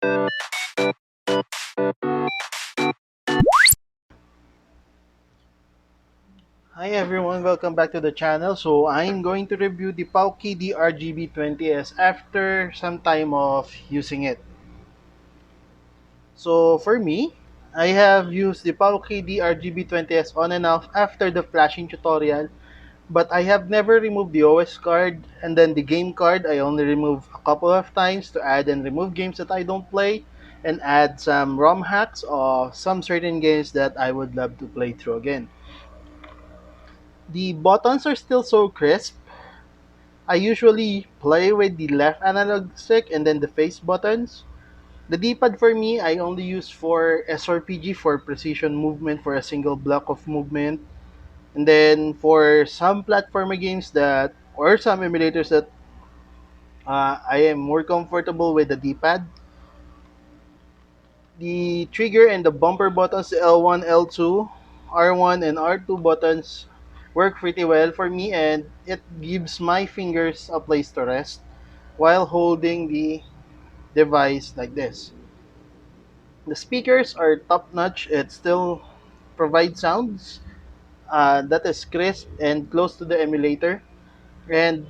Hi everyone, welcome back to the channel. So I'm going to review the PowKiddy RGB20s after some time of using it. So for me, I have used the PowKiddy RGB20s on and off after the flashing tutorial, but I have never removed the OS card, and then the game card I only remove a couple of times to add and remove games that I don't play, and add some ROM hacks of some certain games that I would love to play through again. The buttons are still so crisp. I usually play with the left analog stick and then the face buttons. The D-pad for me, I only use for SRPG for precision movement for a single block of movement. And then for some platformer games that, or some emulators that I am more comfortable with the D-pad. The trigger and the bumper buttons, the L1, L2, R1, and R2 buttons work pretty well for me, and it gives my fingers a place to rest while holding the device like this. The speakers are top notch. It still provides sounds that is crisp and close to the emulator. And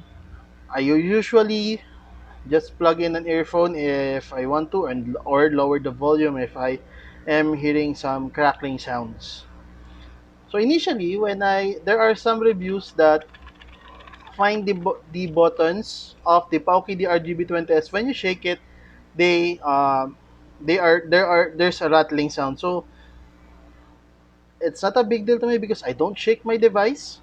I usually just plug in an earphone if I want to, and or lower the volume if I am hearing some crackling sounds. So initially, when I there are some reviews that find the buttons of the PowKiddy RGB20s when you shake it, they there's a rattling sound. So it's not a big deal to me because I don't shake my device,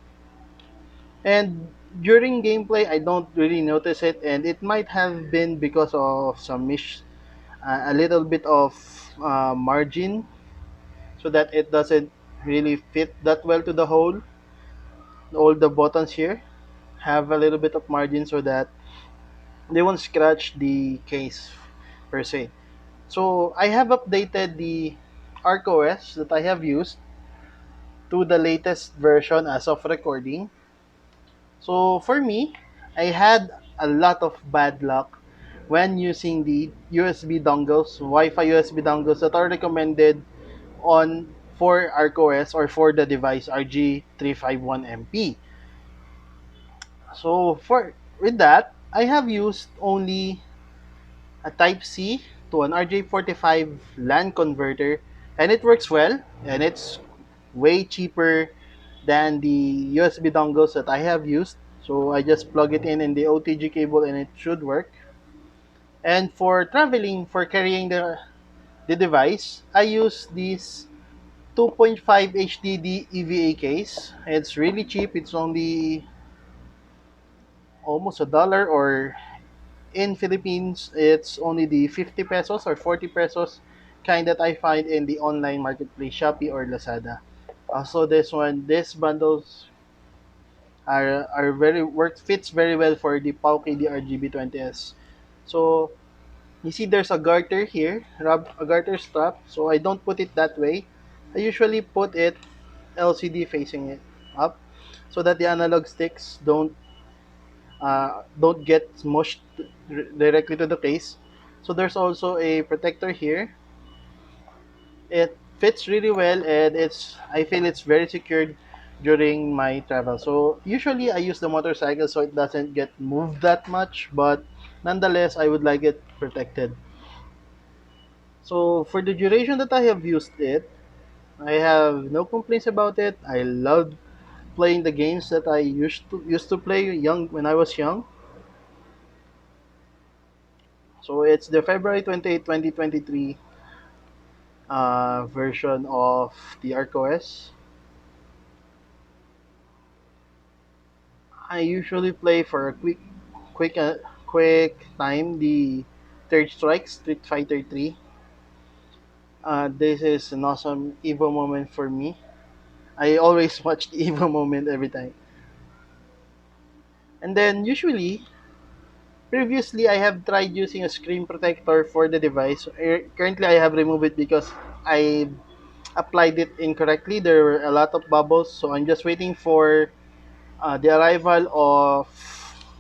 and during gameplay I don't really notice it, and it might have been because of a little bit of margin, so that it doesn't really fit that well to the hole. All the buttons here have a little bit of margin so that they won't scratch the case per se. So I have updated the ArcOS that I have used to the latest version as of recording. So for me, I had a lot of bad luck when using the USB dongles, Wi-Fi USB dongles that are recommended on for ArcOS or for the device RG351MP. So for with that, I have used only a Type C to an RJ45 LAN converter, and it works well, and it's way cheaper than the USB dongles that I have used. So I just plug it in the OTG cable and it should work. And for traveling, for carrying the device, I use this 2.5 HDD EVA case. It's really cheap. It's only almost $1, or in Philippines, it's only the 50 pesos or 40 pesos kind that I find in the online marketplace, Shopee or Lazada. Also, this bundles are very work fits very well for the PowKiddy RGB20s. So you see, there's a garter here, a garter strap. So I don't put it that way. I usually put it LCD facing it up, so that the analog sticks don't get smushed directly to the case. So there's also a protector here. It fits really well, and I feel it's very secured during my travel. So usually I use the motorcycle so it doesn't get moved that much, but nonetheless I would like it protected. So for the duration that I have used it, I have no complaints about it. I love playing the games that I used to play young when I was young. So it's the February 28, 2023 version of the ArcOS. I usually play for a quick, uh, quick time the Third Strike Street Fighter 3. This is an awesome Evo moment for me. I always watch the Evo moment every time. And then usually, previously I have tried using a screen protector for the device. Currently I have removed it because I applied it incorrectly. There were a lot of bubbles, so I'm just waiting for the arrival of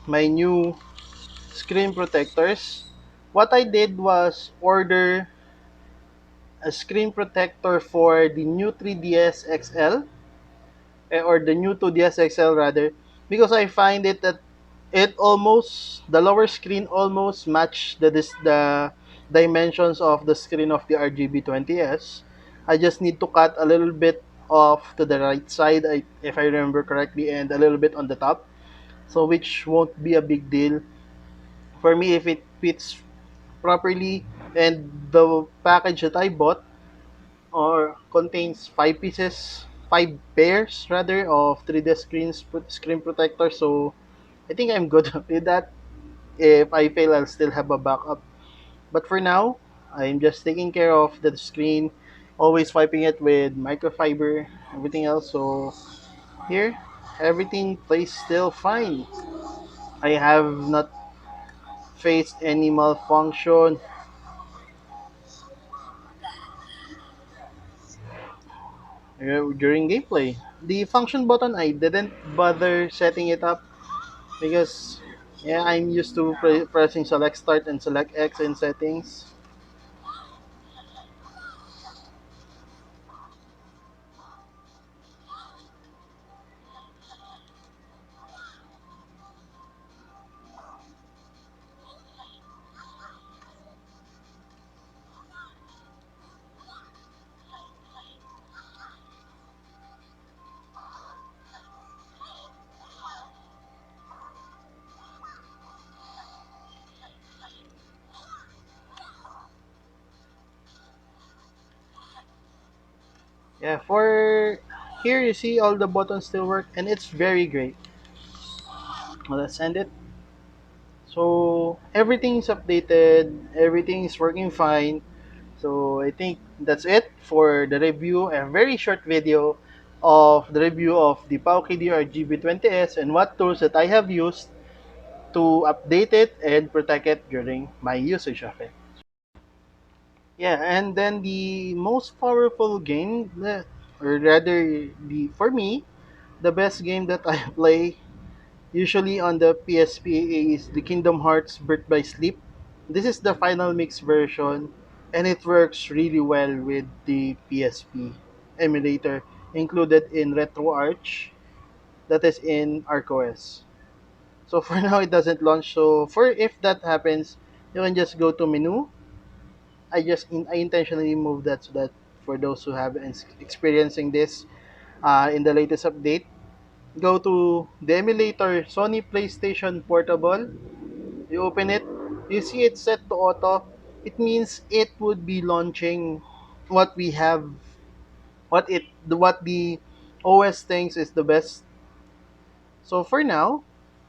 my new screen protectors. What I did was order a screen protector for the new 3DS XL, or the new 2DS XL rather, because I find it that the lower screen almost match the dimensions of the screen of the RGB20s. I just need to cut a little bit off to the right side, if I remember correctly, and a little bit on the top, so which won't be a big deal for me if it fits properly. And the package that I bought or contains five pairs rather of 3D screen protector. So I think I'm good with that. If I fail, I'll still have a backup. But for now, I'm just taking care of the screen, always wiping it with microfiber, everything else. So here, everything plays still fine. I have not faced any malfunction during gameplay. The function button, I didn't bother setting it up because yeah, I'm used to pressing select start and select X in settings. Yeah, for here you see all the buttons still work and it's very great. Well, let's end it. So everything is updated, everything is working fine. So I think that's it for the review, a very short video of the review of the PowKiddy RGB20s and what tools that I have used to update it and protect it during my usage of it. Yeah, and then the most powerful game, or rather, for me, the best game that I play usually on the PSP is the Kingdom Hearts Birth by Sleep. This is the final mix version, and it works really well with the PSP emulator included in RetroArch, that is in ArcOS. So for now, it doesn't launch. So for if that happens, you can just go to menu. I intentionally moved that so that for those who have experiencing this in the latest update, go to the emulator Sony PlayStation Portable. You open it, you see it's set to auto. It means it would be launching what we have, what the OS thinks is the best. So for now,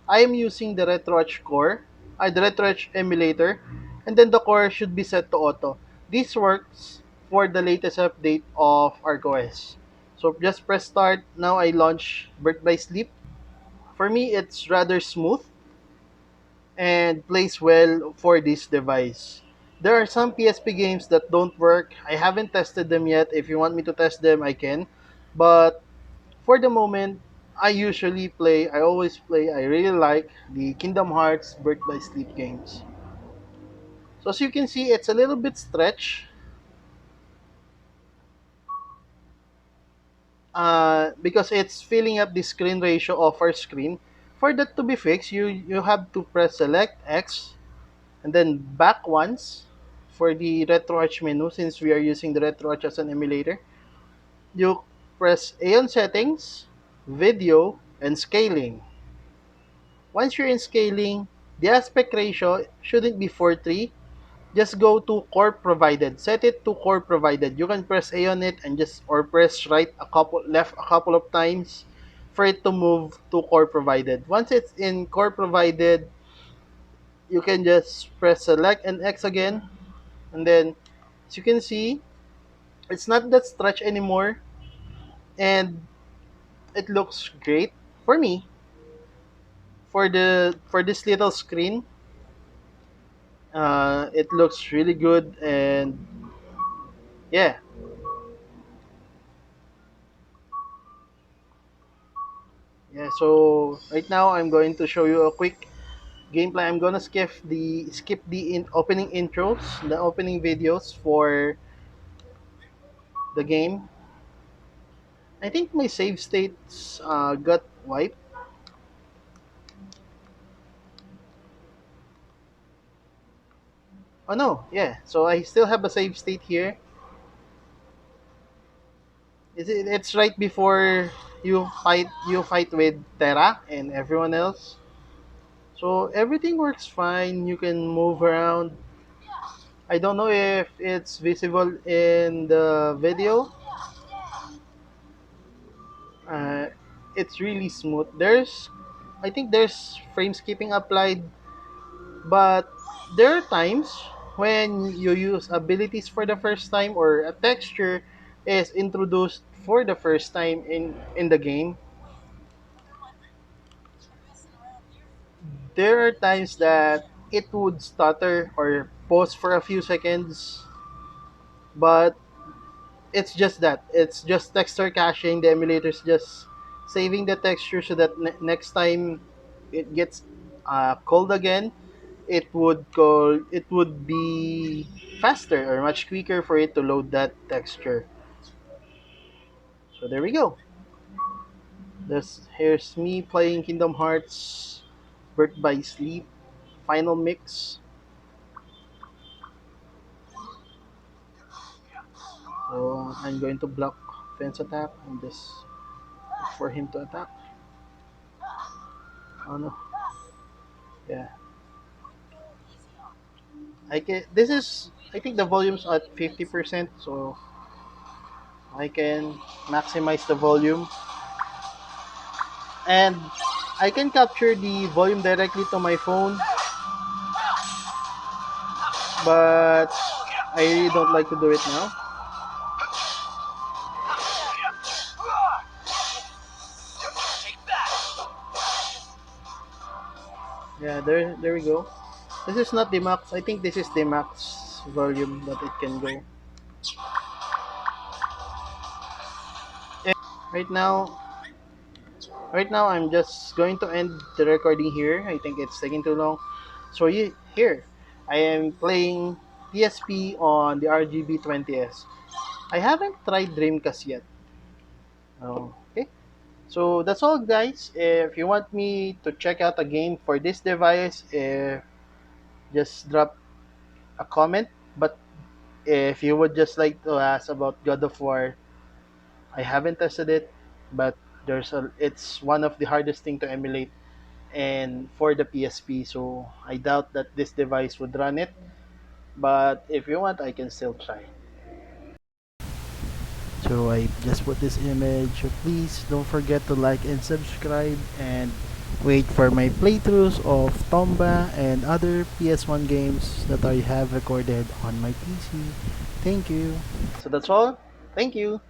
I am using the RetroEdge core, the RetroEdge emulator, and then the core should be set to auto. This works for the latest update of ArcOS. So just press start. Now I launch Birth by Sleep. For me, it's rather smooth and plays well for this device. There are some PSP games that don't work. I haven't tested them yet. If you want me to test them, I can. But for the moment, I always play, I really like the Kingdom Hearts Birth by Sleep games. So as you can see, it's a little bit stretched because it's filling up the screen ratio of our screen. For that to be fixed, you have to press select X and then back once for the RetroArch menu since we are using the RetroArch as an emulator. You press A on settings, video, and scaling. Once you're in scaling, the aspect ratio shouldn't be 4:3. Just go to core provided. Set it to core provided. You can press A on it and just or press left a couple of times for it to move to core provided. Once it's in core provided, you can just press select and X again, and then as you can see, it's not that stretch anymore and it looks great for me. For this little screen, it looks really good. And yeah, so right now I'm going to show you a quick gameplay, I'm gonna skip the opening intros, the opening videos for the game. I think my save states got wiped. Oh no, yeah. So I still have a save state here. It's right before you fight with Terra and everyone else. So everything works fine. You can move around. I don't know if it's visible in the video. Uh, it's really smooth. I think there's frame skipping applied, but there are times when you use abilities for the first time or a texture is introduced for the first time in the game. There are times that it would stutter or pause for a few seconds, but it's just that. It's just texture caching. The emulator's just saving the texture so that next time it gets called again, it would be faster or much quicker for it to load that texture. So there we go. Here's me playing Kingdom Hearts Birth by Sleep final mix. So I'm going to block fence attack and just wait for him to attack. Oh no. Yeah. I think the volume's at 50%, so I can maximize the volume. And I can capture the volume directly to my phone, but I really don't like to do it now. Yeah, there we go. This is not the max. I think this is the max volume that it can go. And right now I'm just going to end the recording here. I think it's taking too long. So here I am playing PSP on the RGB20s. I haven't tried Dreamcast yet. Oh, okay. So that's all, guys. If you want me to check out a game for this device, just drop a comment. But if you would just like to ask about God of War, I haven't tested it, but it's one of the hardest thing to emulate and for the PSP. So I doubt that this device would run it. But if you want, I can still try. So I just put this image. So please don't forget to like and subscribe and wait for my playthroughs of Tomba and other PS1 games that I have recorded on my PC. Thank you. So that's all. Thank you.